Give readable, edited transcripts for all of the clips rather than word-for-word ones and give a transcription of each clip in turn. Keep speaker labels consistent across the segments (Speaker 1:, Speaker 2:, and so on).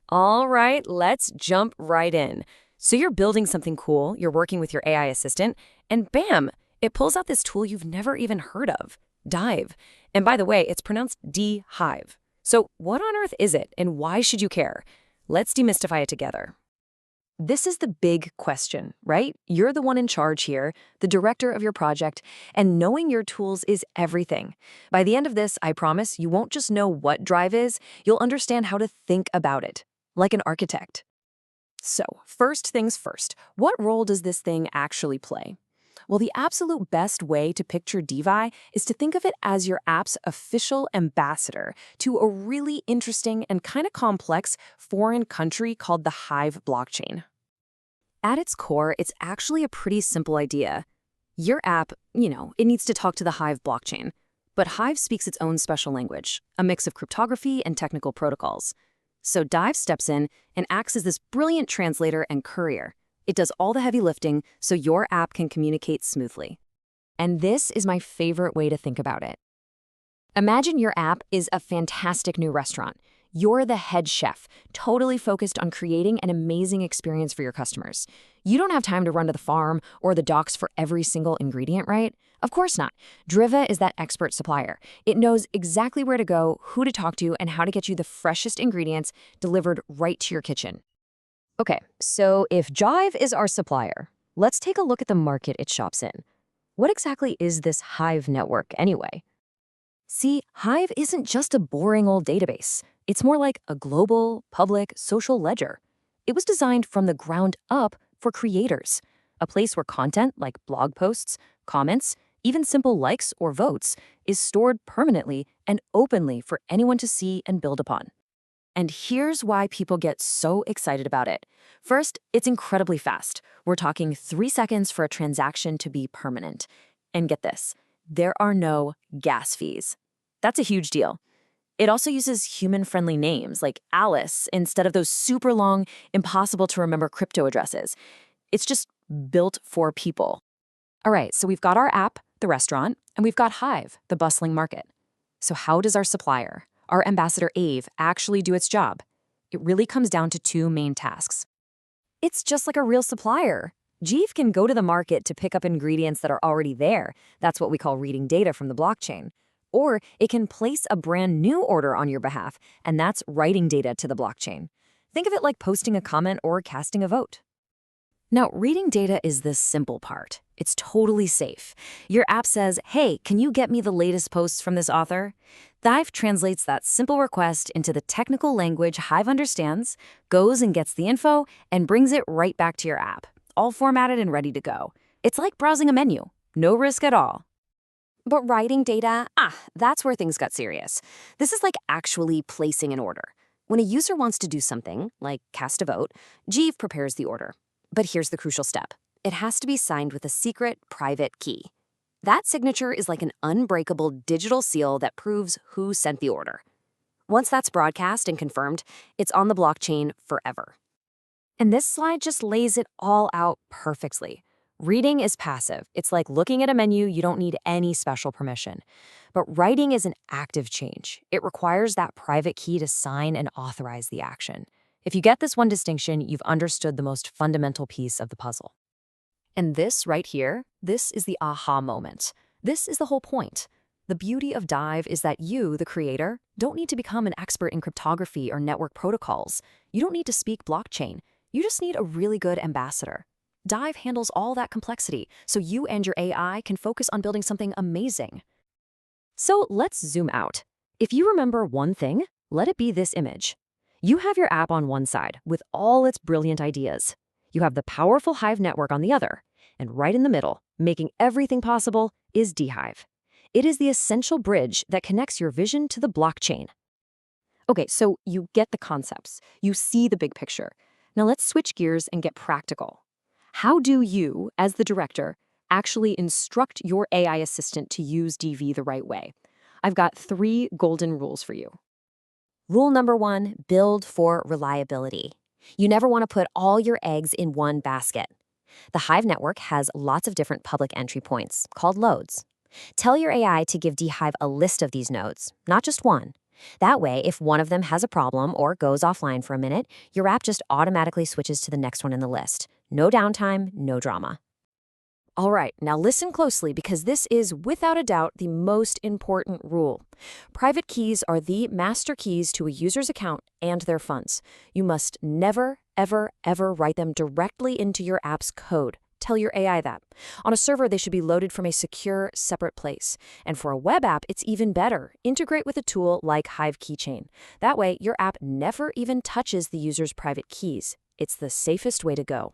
Speaker 1: All right, let's jump right in. So you're building something cool, you're working with your AI assistant, and bam, it pulls out this tool you've never even heard of, Dive. And by the way, it's pronounced dHive. So what on earth is it, and why should you care? Let's demystify it together. This is the big question, right? You're the one in charge here, the director of your project, and knowing your tools is everything. By the end of this, I promise you won't just know what Drive is, you'll understand how to think about it, like an architect. So, first things first, what role does this thing actually play? Well, the absolute best way to picture dHive is to think of it as your app's official ambassador to a really interesting and kind of complex foreign country called the Hive blockchain. At its core, it's actually a pretty simple idea. Your app, it needs to talk to the Hive blockchain. But Hive speaks its own special language, a mix of cryptography and technical protocols. So Dive steps in and acts as this brilliant translator and courier. It does all the heavy lifting so your app can communicate smoothly. And this is my favorite way to think about it. Imagine your app is a fantastic new restaurant. You're the head chef, totally focused on creating an amazing experience for your customers. You don't have time to run to the farm or the docks for every single ingredient, right? Of course not. Driva is that expert supplier. It knows exactly where to go, who to talk to, and how to get you the freshest ingredients delivered right to your kitchen. Okay, so if Jive is our supplier, let's take a look at the market it shops in. What exactly is this Hive network anyway? See, Hive isn't just a boring old database. It's more like a global, public, social ledger. It was designed from the ground up for creators, a place where content like blog posts, comments, even simple likes or votes is stored permanently and openly for anyone to see and build upon. And here's why people get so excited about it. First, it's incredibly fast. We're talking 3 seconds for a transaction to be permanent. And get this, there are no gas fees. That's a huge deal. It also uses human-friendly names like Alice instead of those super long, impossible to remember crypto addresses. It's just built for people. All right, so we've got our app, the restaurant, and we've got Hive, the bustling market. So how does our supplier, our ambassador Ave, actually do its job? It really comes down to 2 main tasks. It's just like a real supplier. Jeeve can go to the market to pick up ingredients that are already there. That's what we call reading data from the blockchain. Or it can place a brand new order on your behalf, and that's writing data to the blockchain. Think of it like posting a comment or casting a vote. Now, reading data is the simple part. It's totally safe. Your app says, hey, can you get me the latest posts from this author? Dive translates that simple request into the technical language Hive understands, goes and gets the info, and brings it right back to your app, all formatted and ready to go. It's like browsing a menu. No risk at all. But writing data, that's where things got serious. This is like actually placing an order. When a user wants to do something, like cast a vote, Jeeve prepares the order. But here's the crucial step. It has to be signed with a secret, private key. That signature is like an unbreakable digital seal that proves who sent the order. Once that's broadcast and confirmed, it's on the blockchain forever. And this slide just lays it all out perfectly. Reading is passive. It's like looking at a menu, you don't need any special permission. But writing is an active change. It requires that private key to sign and authorize the action. If you get this one distinction, you've understood the most fundamental piece of the puzzle. And this right here, this is the aha moment. This is the whole point. The beauty of Dive is that you, the creator, don't need to become an expert in cryptography or network protocols. You don't need to speak blockchain. You just need a really good ambassador. Dive handles all that complexity, so you and your AI can focus on building something amazing. So let's zoom out. If you remember one thing, let it be this image. You have your app on one side with all its brilliant ideas. You have the powerful Hive network on the other, and right in the middle, making everything possible, is dHive. It is the essential bridge that connects your vision to the blockchain. Okay, so you get the concepts. You see the big picture. Now let's switch gears and get practical. How do you, as the director, actually instruct your AI assistant to use DV the right way? I've got 3 golden rules for you. Rule number 1, build for reliability. You never want to put all your eggs in one basket. The Hive network has lots of different public entry points, called loads. Tell your AI to give dHive a list of these nodes, not just one.
Speaker 2: That way, if one of them has a problem or goes offline for a minute, your app just automatically switches to the next one in the list. No downtime, no drama.
Speaker 1: All right, now listen closely because this is without a doubt the most important rule. Private keys are the master keys to a user's account and their funds. You must never, ever, ever write them directly into your app's code. Tell your AI that. On a server, they should be loaded from a secure, separate place. And for a web app, it's even better. Integrate with a tool like Hive Keychain. That way, your app never even touches the user's private keys. It's the safest way to go.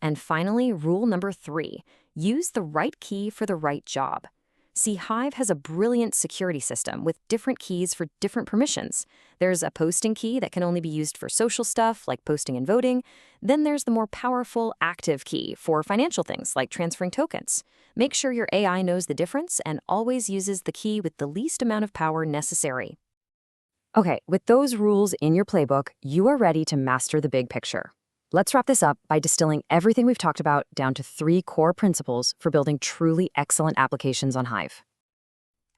Speaker 1: And finally, rule number 3, use the right key for the right job. See, Hive has a brilliant security system with different keys for different permissions. There's a posting key that can only be used for social stuff like posting and voting. Then there's the more powerful active key for financial things like transferring tokens. Make sure your AI knows the difference and always uses the key with the least amount of power necessary. Okay, with those rules in your playbook, you are ready to master the big picture. Let's wrap this up by distilling everything we've talked about down to 3 core principles for building truly excellent applications on Hive.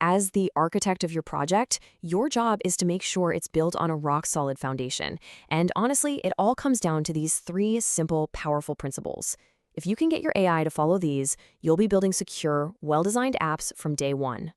Speaker 1: As the architect of your project, your job is to make sure it's built on a rock-solid foundation. And honestly, it all comes down to these 3 simple, powerful principles. If you can get your AI to follow these, you'll be building secure, well-designed apps from day one.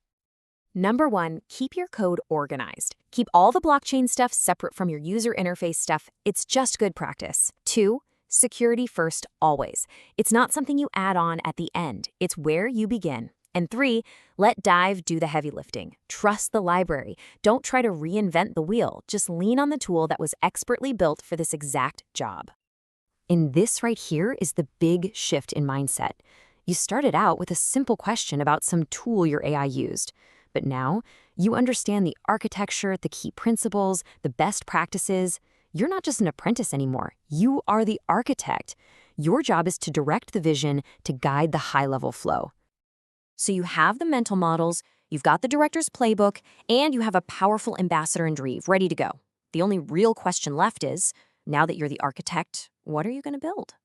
Speaker 1: Number 1, keep your code organized. Keep all the blockchain stuff separate from your user interface stuff. It's just good practice. 2, security first always. It's not something you add on at the end. It's where you begin. And 3, let dHive do the heavy lifting. Trust the library. Don't try to reinvent the wheel. Just lean on the tool that was expertly built for this exact job. And this right here is the big shift in mindset. You started out with a simple question about some tool your AI used. But now, you understand the architecture, the key principles, the best practices. You're not just an apprentice anymore. You are the architect. Your job is to direct the vision to guide the high-level flow. So you have the mental models, you've got the director's playbook, and you have a powerful ambassador in dHive ready to go. The only real question left is, now that you're the architect, what are you going to build?